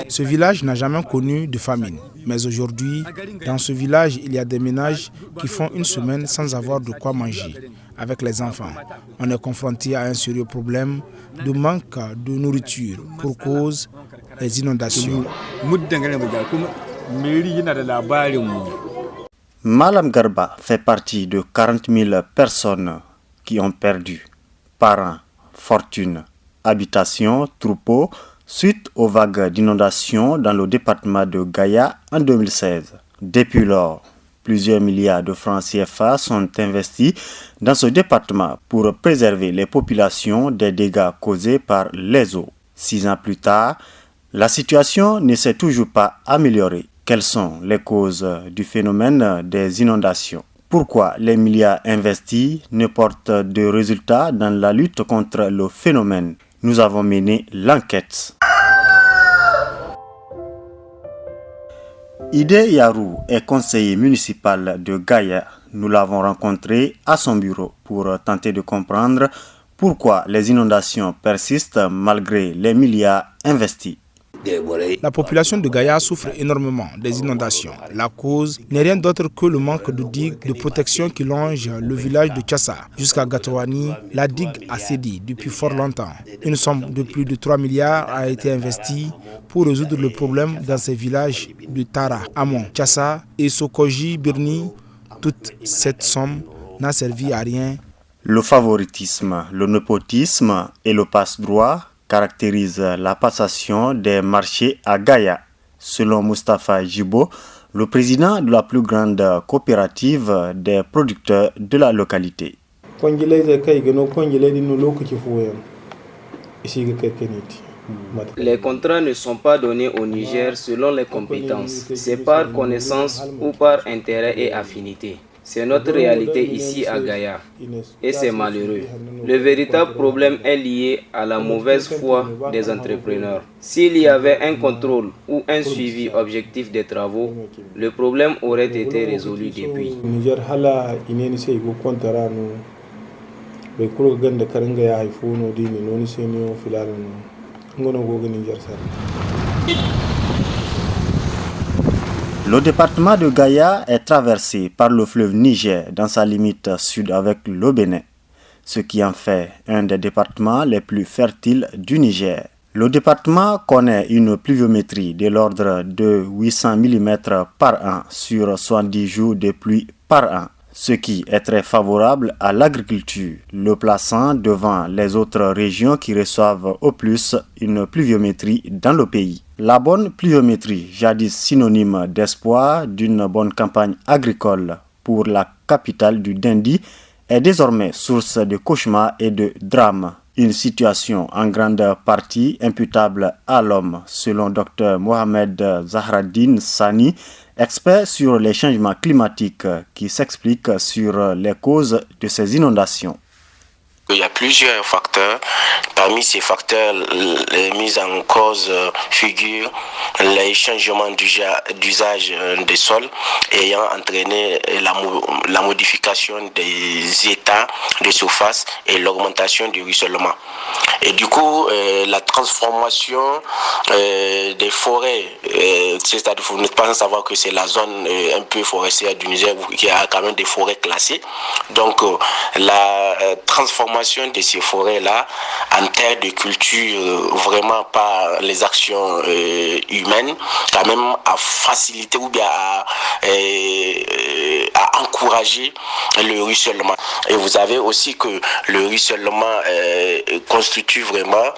Ce village n'a jamais connu de famine. Mais aujourd'hui, dans ce village, il y a des ménages qui font une semaine sans avoir de quoi manger avec les enfants. On est confronté à un sérieux problème de manque de nourriture pour cause des inondations. Malam Garba fait partie de 40 000 personnes qui ont perdu parents, fortune, habitation, troupeaux, suite aux vagues d'inondations dans le département de Gaïa en 2016. Depuis lors, plusieurs milliards de francs CFA sont investis dans ce département pour préserver les populations des dégâts causés par les eaux. 6 ans plus tard, la situation ne s'est toujours pas améliorée. Quelles sont les causes du phénomène des inondations? Pourquoi les milliards investis ne portent de résultats dans la lutte contre le phénomène? Nous avons mené l'enquête. Ide Yarou est conseiller municipal de Gaïa. Nous l'avons rencontré à son bureau pour tenter de comprendre pourquoi les inondations persistent malgré les milliards investis. La population de Gaïa souffre énormément des inondations. La cause n'est rien d'autre que le manque de digues de protection qui longe le village de Tchassa jusqu'à Gatawani. La digue a cédé depuis fort longtemps. Une somme de plus de 3 milliards a été investie pour résoudre le problème dans ces villages de Tara, Amon, Tchassa et Sokoji, Birni. Toute cette somme n'a servi à rien. Le favoritisme, le népotisme et le passe-droit caractérise la passation des marchés à Gaïa. Selon Moustapha Jibo, le président de la plus grande coopérative des producteurs de la localité. Les contrats ne sont pas donnés au Niger selon les compétences. C'est par connaissance ou par intérêt et affinité. C'est notre réalité ici à Gaïa et c'est malheureux. Le véritable problème est lié à la mauvaise foi des entrepreneurs. S'il y avait un contrôle ou un suivi objectif des travaux, le problème aurait été résolu depuis. Le département de Gaïa est traversé par le fleuve Niger dans sa limite sud avec le Bénin, ce qui en fait un des départements les plus fertiles du Niger. Le département connaît une pluviométrie de l'ordre de 800 mm par an sur 70 jours de pluie par an, ce qui est très favorable à l'agriculture, le plaçant devant les autres régions qui reçoivent au plus une pluviométrie dans le pays. La bonne pluviométrie, jadis synonyme d'espoir d'une bonne campagne agricole pour la capitale du Dindi, est désormais source de cauchemars et de drames. Une situation en grande partie imputable à l'homme, selon Dr Mohamed Zahraddin Sani, expert sur les changements climatiques qui s'expliquent sur les causes de ces inondations. Il y a plusieurs facteurs. Parmi ces facteurs, les mises en cause figurent les changements d'usage des sols ayant entraîné la modification des états de surface et l'augmentation du ruissellement. Et du coup, la transformation des forêts, c'est-à-dire vous n'êtes pas sans savoir que c'est la zone un peu forestière du Niger qui a quand même des forêts classées. Donc la transformation de ces forêts-là en terre de culture, vraiment par les actions humaines, quand même à faciliter ou bien à encourager le ruissellement. Et vous avez aussi que le ruissellement constitue vraiment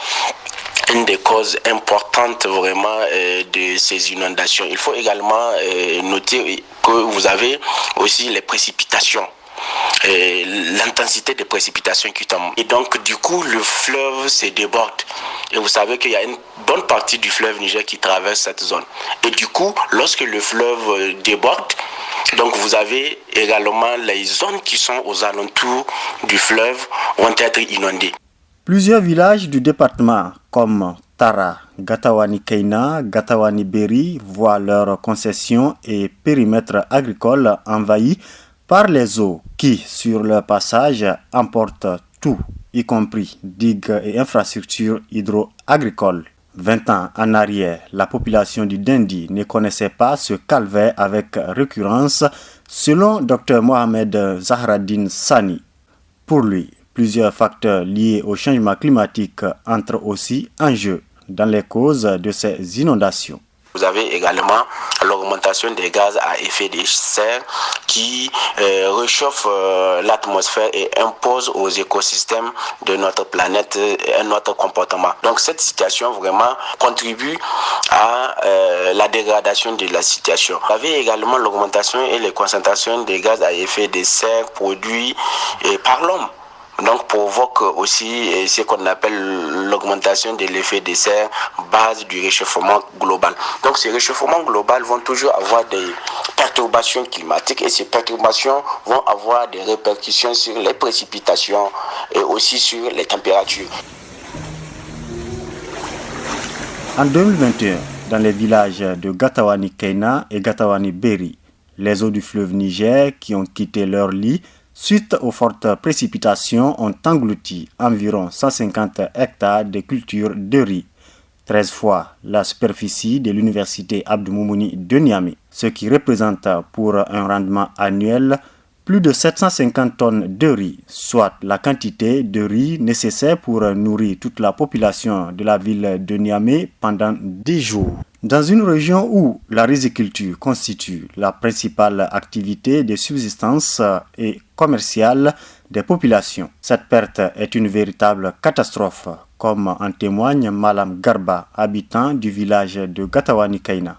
une des causes importantes vraiment de ces inondations. Il faut également noter que vous avez aussi les précipitations. L'intensité des précipitations qui tombent. Et donc, du coup, le fleuve se déborde. Et vous savez qu'il y a une bonne partie du fleuve Niger qui traverse cette zone. Et du coup, lorsque le fleuve déborde, donc vous avez également les zones qui sont aux alentours du fleuve vont être inondées. Plusieurs villages du département, comme Tara, Gatawani Keina, Gatawani Beri, voient leurs concessions et périmètres agricoles envahis par les eaux qui, sur leur passage, emportent tout. y compris digues et infrastructures hydro-agricoles. 20 ans en arrière, la population du Dindi ne connaissait pas ce calvaire avec récurrence, selon Dr Mohamed Zahraddin Sani. Pour lui, plusieurs facteurs liés au changement climatique entrent aussi en jeu dans les causes de ces inondations. Vous avez également l'augmentation des gaz à effet de serre qui réchauffe l'atmosphère et impose aux écosystèmes de notre planète un autre comportement. Donc cette situation vraiment contribue à la dégradation de la situation. Vous avez également l'augmentation et les concentrations des gaz à effet de serre produits par l'homme. Donc provoque aussi ce qu'on appelle l'augmentation de l'effet de serre, base du réchauffement global. Donc ces réchauffements globaux vont toujours avoir des perturbations climatiques et ces perturbations vont avoir des répercussions sur les précipitations et aussi sur les températures. En 2021, dans les villages de Gatawani Keina et Gatawani Beri, les eaux du fleuve Niger qui ont quitté leur lit suite aux fortes précipitations ont englouti environ 150 hectares de cultures de riz, 13 fois la superficie de l'université Abdou Moumouni de Niamey, ce qui représente pour un rendement annuel plus de 750 tonnes de riz, soit la quantité de riz nécessaire pour nourrir toute la population de la ville de Niamey pendant 10 jours. Dans une région où la riziculture constitue la principale activité de subsistance et commerciale des populations, cette perte est une véritable catastrophe, comme en témoigne Malam Garba, habitant du village de Gatawani Keina.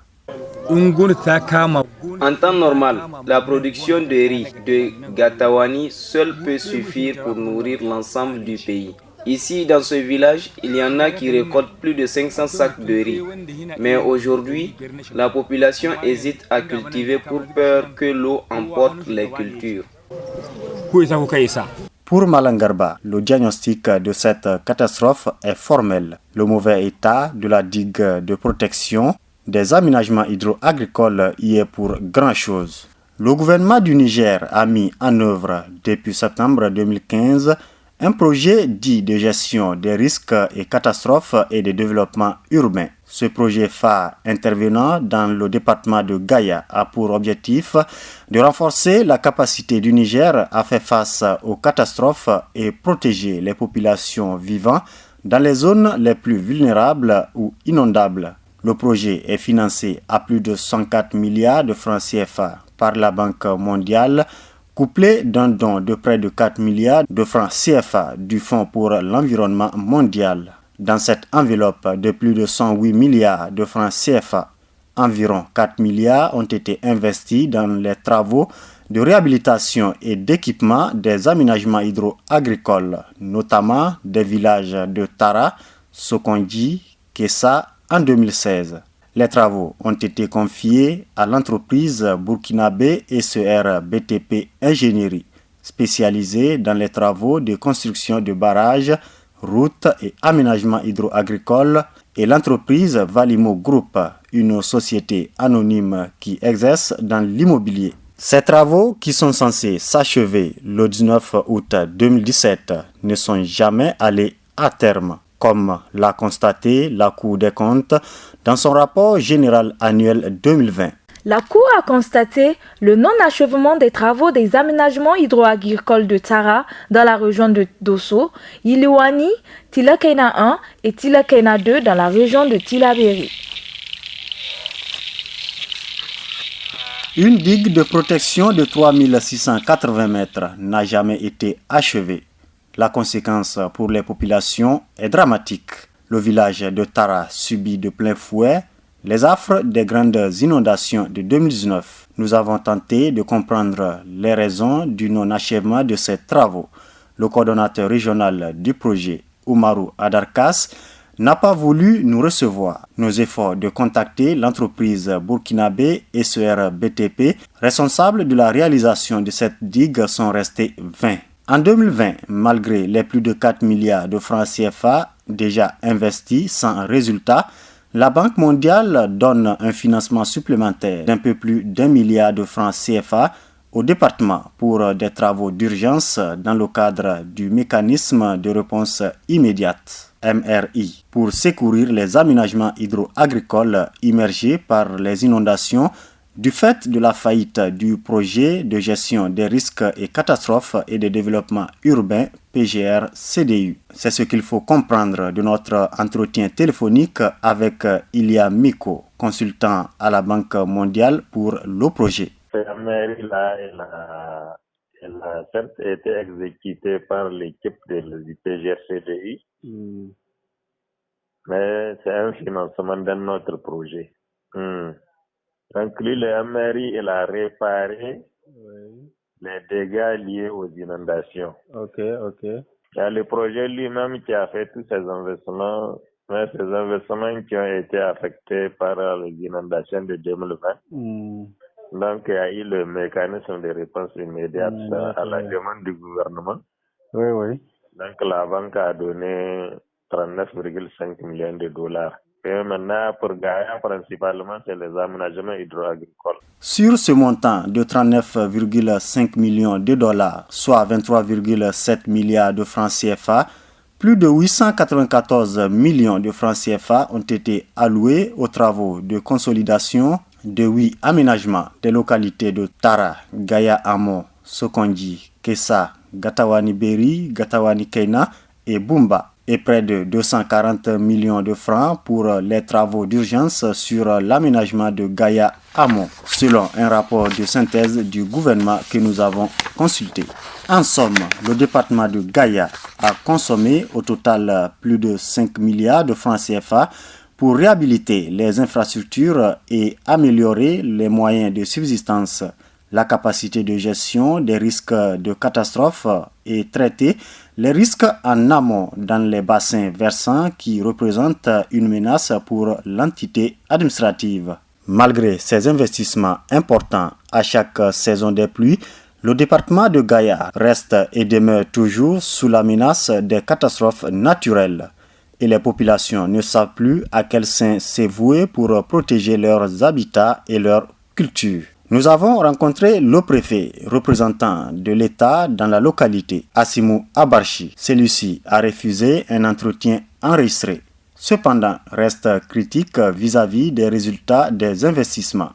En temps normal, la production de riz de Gatawani seule peut suffire pour nourrir l'ensemble du pays. Ici, dans ce village, il y en a qui récoltent plus de 500 sacs de riz. Mais aujourd'hui, la population hésite à cultiver pour peur que l'eau emporte les cultures. Pour Malangarba, le diagnostic de cette catastrophe est formel. Le mauvais état de la digue de protection des aménagements hydro-agricoles y est pour grand-chose. Le gouvernement du Niger a mis en œuvre depuis septembre 2015 un projet dit de gestion des risques et catastrophes et de développement urbain. Ce projet phare intervenant dans le département de Gaya a pour objectif de renforcer la capacité du Niger à faire face aux catastrophes et protéger les populations vivant dans les zones les plus vulnérables ou inondables. Le projet est financé à plus de 104 milliards de francs CFA par la Banque mondiale, couplé d'un don de près de 4 milliards de francs CFA du Fonds pour l'environnement mondial. Dans cette enveloppe de plus de 108 milliards de francs CFA, environ 4 milliards ont été investis dans les travaux de réhabilitation et d'équipement des aménagements hydro-agricoles, notamment des villages de Tara, Sokonji, Kessa en 2016. Les travaux ont été confiés à l'entreprise burkinabé SER BTP Ingénierie, spécialisée dans les travaux de construction de barrages, routes et aménagements hydro-agricoles, et l'entreprise Valimo Group, une société anonyme qui exerce dans l'immobilier. Ces travaux, qui sont censés s'achever le 19 août 2017, ne sont jamais allés à terme, comme l'a constaté la Cour des comptes dans son rapport général annuel 2020. La Cour a constaté le non-achèvement des travaux des aménagements hydro-agricoles de Tara dans la région de Dosso, Iliwani, Tilakena 1 et Tilakena 2 dans la région de Tilaberi. Une digue de protection de 3680 mètres n'a jamais été achevée. La conséquence pour les populations est dramatique. Le village de Tara subit de plein fouet les affres des grandes inondations de 2019. Nous avons tenté de comprendre les raisons du non-achèvement de ces travaux. Le coordonnateur régional du projet, Oumarou Adarkas, n'a pas voulu nous recevoir. Nos efforts de contacter l'entreprise burkinabé SER BTP, responsable de la réalisation de cette digue, sont restés vains. En 2020, malgré les plus de 4 milliards de francs CFA déjà investis sans résultat, la Banque mondiale donne un financement supplémentaire d'un peu plus d'1 milliard de francs CFA au département pour des travaux d'urgence dans le cadre du mécanisme de réponse immédiate MRI pour secourir les aménagements hydro-agricoles immergés par les inondations du fait de la faillite du projet de gestion des risques et catastrophes et de développement urbain PGR-CDU. C'est ce qu'il faut comprendre de notre entretien téléphonique avec Ilia Miko, consultant à la Banque mondiale pour le projet. Cette mairie-là, elle a certes été exécutée par l'équipe du PGR-CDU, mais c'est un financement d'un autre projet. Donc lui, le MRI, il a réparé les dégâts liés aux inondations. Ok. Il y a le projet lui-même qui a fait tous ces investissements, mais ces investissements qui ont été affectés par les inondations de 2020. Donc il y a eu le mécanisme de réponse immédiate à la demande du gouvernement. Oui. Donc la banque a donné 39,5 millions de dollars. Et maintenant, pour Gaïa, principalement, c'est les aménagements hydro-agricoles. Sur ce montant de 39,5 millions de dollars, soit 23,7 milliards de francs CFA, plus de 894 millions de francs CFA ont été alloués aux travaux de consolidation de 8 aménagements des localités de Tara, Gaya-Amo, Sokonji, Kessa, Gatawani-Beri, Gatawani-Keina et Bumba, et près de 240 millions de francs pour les travaux d'urgence sur l'aménagement de Gaya-Amo, selon un rapport de synthèse du gouvernement que nous avons consulté. En somme, le département de Gaya a consommé au total plus de 5 milliards de francs CFA pour réhabiliter les infrastructures et améliorer les moyens de subsistance, la capacité de gestion des risques de catastrophe et traiter les risques en amont dans les bassins versants qui représentent une menace pour l'entité administrative. Malgré ces investissements importants à chaque saison des pluies, le département de Gaya reste et demeure toujours sous la menace des catastrophes naturelles. Et les populations ne savent plus à quel sein s'avouer pour protéger leurs habitats et leurs cultures. Nous avons rencontré le préfet, représentant de l'État dans la localité, Assimou Abarchi. Celui-ci a refusé un entretien enregistré. Cependant, reste critique vis-à-vis des résultats des investissements.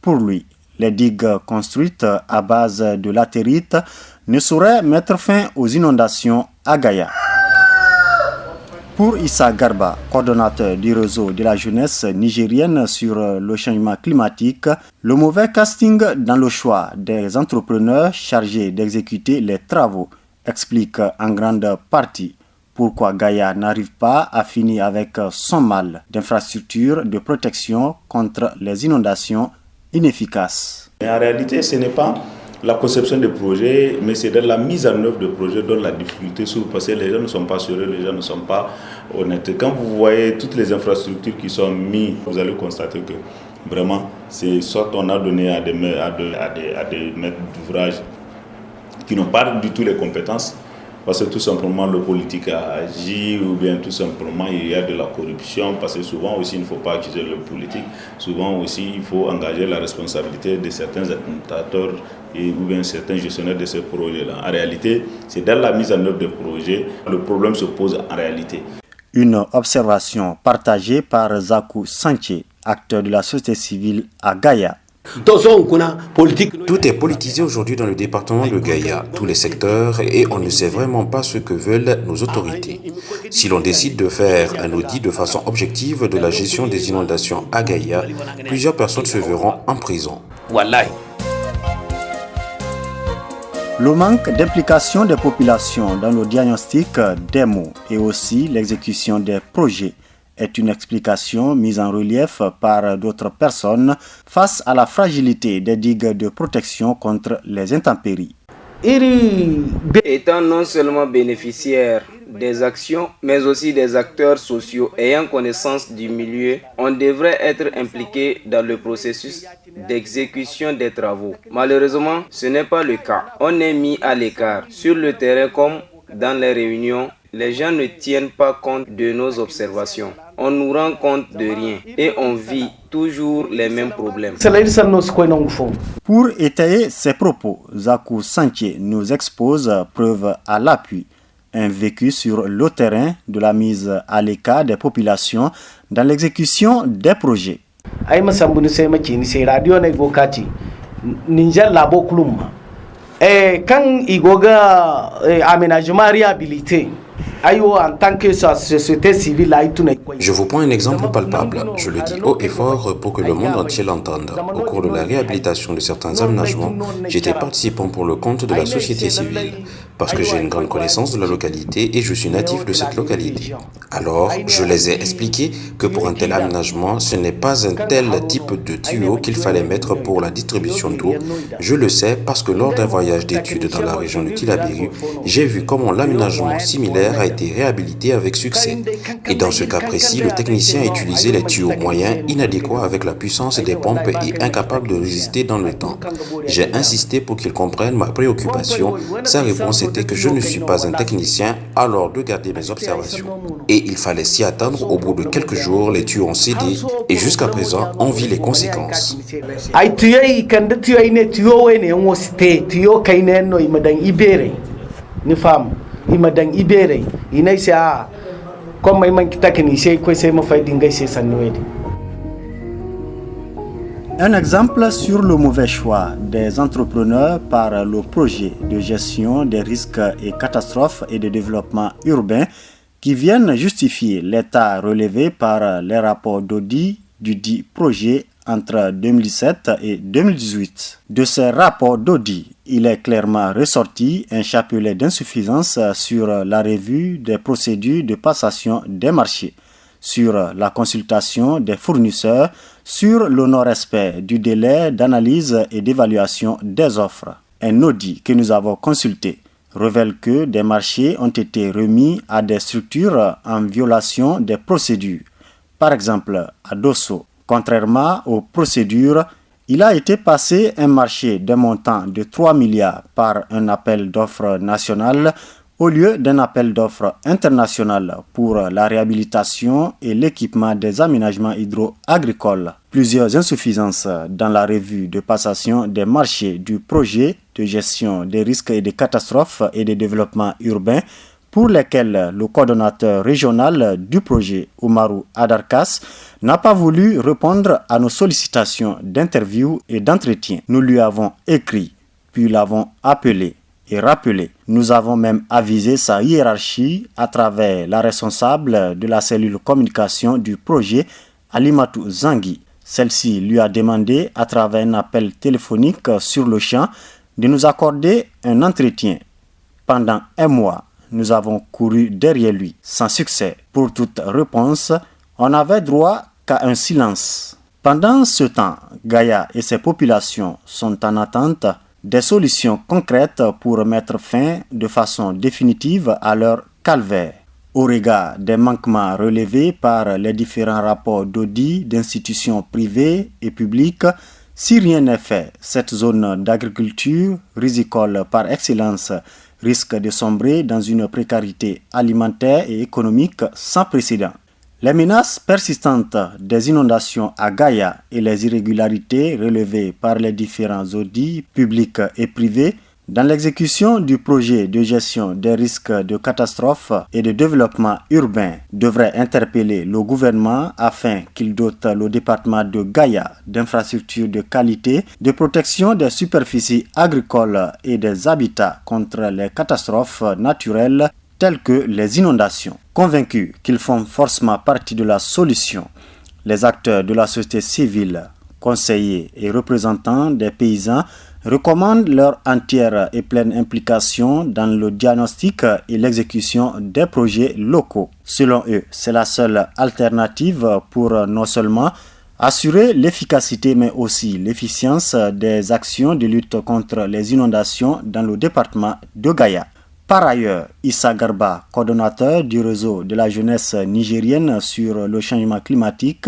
Pour lui, les digues construites à base de latérite ne sauraient mettre fin aux inondations à Gaya. Pour Issa Garba, coordonnateur du réseau de la jeunesse nigérienne sur le changement climatique, le mauvais casting dans le choix des entrepreneurs chargés d'exécuter les travaux explique en grande partie pourquoi Gaya n'arrive pas à finir avec son mal d'infrastructures de protection contre les inondations inefficaces. En réalité, ce n'est pas la conception des projets, mais c'est dans la mise en œuvre de projets dont la difficulté s'ouvre parce que les gens ne sont pas sérieux, les gens ne sont pas honnêtes. Quand vous voyez toutes les infrastructures qui sont mises, vous allez constater que vraiment, c'est soit on a donné à des maîtres d'ouvrage qui n'ont pas du tout les compétences, parce que tout simplement le politique a agi, ou bien tout simplement il y a de la corruption, parce que souvent aussi il ne faut pas accuser le politique, souvent aussi il faut engager la responsabilité de certains administrateurs ou bien certains gestionnaires de ces projets-là. En réalité, c'est dans la mise en œuvre des projets, le problème se pose en réalité. Une observation partagée par Zakou Sanché, acteur de la société civile à Gaya. Tout est politisé aujourd'hui dans le département de Gaya, tous les secteurs, et on ne sait vraiment pas ce que veulent nos autorités. Si l'on décide de faire un audit de façon objective de la gestion des inondations à Gaya, plusieurs personnes se verront en prison. Le manque d'implication des populations dans le diagnostic des maux et aussi l'exécution des projets est une explication mise en relief par d'autres personnes face à la fragilité des digues de protection contre les intempéries. Étant non seulement bénéficiaires des actions, mais aussi des acteurs sociaux ayant connaissance du milieu, on devrait être impliqué dans le processus d'exécution des travaux. Malheureusement, ce n'est pas le cas. On est mis à l'écart. Sur le terrain comme dans les réunions, les gens ne tiennent pas compte de nos observations. on nous rend compte de rien et on vit toujours les mêmes problèmes. Pour étayer ses propos, Zakou Santier nous expose, preuve à l'appui, un vécu sur le terrain de la mise à l'écart des populations dans l'exécution des projets. Quand igoga aménagement réhabilité en tant que société civile. Je vous prends un exemple palpable. Je le dis haut et fort pour que le monde entier l'entende. Au cours de la réhabilitation de certains aménagements, j'étais participant pour le compte de la société civile, parce que j'ai une grande connaissance de la localité et je suis natif de cette localité. Alors, je les ai expliqué que pour un tel aménagement, ce n'est pas un tel type de tuyau qu'il fallait mettre pour la distribution d'eau. Je le sais parce que lors d'un voyage d'études dans la région de Tillabéri, j'ai vu comment l'aménagement similaire a été réhabilité avec succès. Et dans ce cas précis, le technicien a utilisé les tuyaux moyens inadéquats avec la puissance des pompes et incapables de résister dans le temps. J'ai insisté pour qu'il comprenne ma préoccupation. Sa réponse était que je ne suis pas un technicien, alors de garder mes observations. Et il fallait s'y attendre. Au bout de quelques jours, les tuyaux ont cédé et jusqu'à présent, on vit les conséquences. Un exemple sur le mauvais choix des entrepreneurs par le projet de gestion des risques et catastrophes et de développement urbain qui viennent justifier l'état relevé par les rapports d'audit du dit projet entre 2017 et 2018. De ces rapports d'audit, il est clairement ressorti un chapelet d'insuffisance sur la revue des procédures de passation des marchés, sur la consultation des fournisseurs, sur le non-respect du délai d'analyse et d'évaluation des offres. Un audit que nous avons consulté révèle que des marchés ont été remis à des structures en violation des procédures. Par exemple, à Dosso, contrairement aux procédures, il a été passé un marché d'un montant de 3 milliards par un appel d'offres national au lieu d'un appel d'offres international pour la réhabilitation et l'équipement des aménagements hydro-agricoles. Plusieurs insuffisances dans la revue de passation des marchés du projet de gestion des risques et des catastrophes et des développements urbains pour lesquels le coordonnateur régional du projet, Oumarou Adarkas, n'a pas voulu répondre à nos sollicitations d'interview et d'entretien. Nous lui avons écrit, puis l'avons appelé et rappelé. Nous avons même avisé sa hiérarchie à travers la responsable de la cellule communication du projet, Alimatou Zangui. Celle-ci lui a demandé, à travers un appel téléphonique sur le champ, de nous accorder un entretien. Pendant un mois, nous avons couru derrière lui, sans succès. Pour toute réponse, on n'avait droit qu'à un silence. Pendant ce temps, Gaïa et ses populations sont en attente des solutions concrètes pour mettre fin de façon définitive à leur calvaire. Au regard des manquements relevés par les différents rapports d'audit d'institutions privées et publiques, si rien n'est fait, cette zone d'agriculture risicole par excellence risque de sombrer dans une précarité alimentaire et économique sans précédent. Les menaces persistantes des inondations à Gaïa et les irrégularités relevées par les différents audits publics et privés dans l'exécution du projet de gestion des risques de catastrophes et de développement urbain devraient interpeller le gouvernement afin qu'il dote le département de Gaïa d'infrastructures de qualité, de protection des superficies agricoles et des habitats contre les catastrophes naturelles telles que les inondations. Convaincus qu'ils font forcément partie de la solution, les acteurs de la société civile, conseillers et représentants des paysans recommandent leur entière et pleine implication dans le diagnostic et l'exécution des projets locaux. Selon eux, c'est la seule alternative pour non seulement assurer l'efficacité mais aussi l'efficience des actions de lutte contre les inondations dans le département de Gaïa. Par ailleurs, Issa Garba, coordonnateur du réseau de la jeunesse nigérienne sur le changement climatique,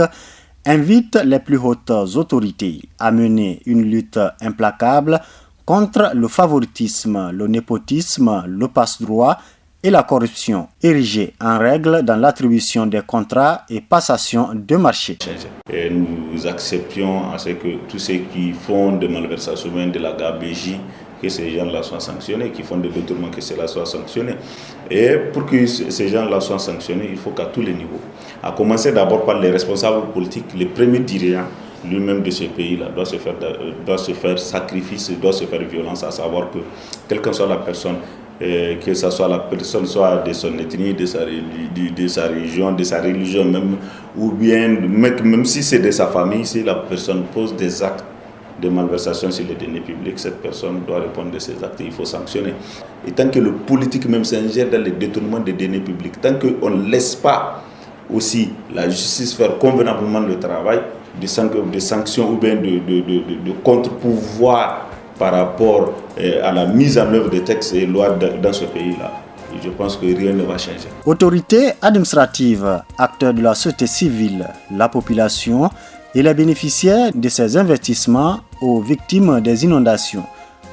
invite les plus hautes autorités à mener une lutte implacable contre le favoritisme, le népotisme, le passe-droit et la corruption, érigée en règle dans l'attribution des contrats et passation de marché. Et nous acceptions à ce que tous ceux qui font des malversations, de la gabegie, que ces gens-là soient sanctionnés, qui font des détournements, que cela soit sanctionné. Et pour que ces gens-là soient sanctionnés, il faut qu'à tous les niveaux, à commencer d'abord par les responsables politiques, les premiers dirigeants lui-même de ce pays-là doit se faire sacrifice, doit se faire violence, à savoir que, quelle que soit la personne, que ce soit la personne soit de son ethnie, de sa région, de sa religion même, ou bien même si c'est de sa famille, si la personne pose des actes de malversation sur les deniers publics, cette personne doit répondre de ces actes, il faut sanctionner. Et tant que le politique même s'ingère dans le détournement des deniers publics, tant qu'on ne laisse pas aussi la justice faire convenablement le travail, des sanctions ou bien de contre-pouvoir par rapport à la mise en œuvre des textes et lois dans ce pays-là, je pense que rien ne va changer. Autorités administratives, acteurs de la société civile, la population et les bénéficiaires de ces investissements aux victimes des inondations.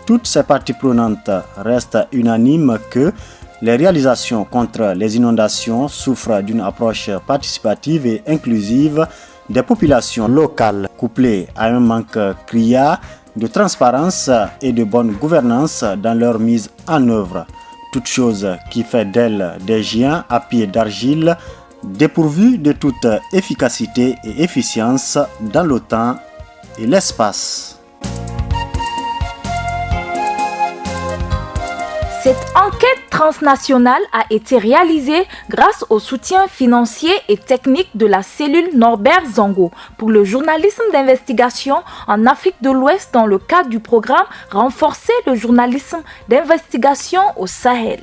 Toutes ces parties prenantes restent unanimes que les réalisations contre les inondations souffrent d'une approche participative et inclusive des populations locales, couplée à un manque criard de transparence et de bonne gouvernance dans leur mise en œuvre. Toute chose qui fait d'elles des géants à pied d'argile, dépourvus de toute efficacité et efficience dans le temps et l'espace. Cette enquête transnationale a été réalisée grâce au soutien financier et technique de la cellule Norbert Zongo pour le journalisme d'investigation en Afrique de l'Ouest dans le cadre du programme Renforcer le journalisme d'investigation au Sahel.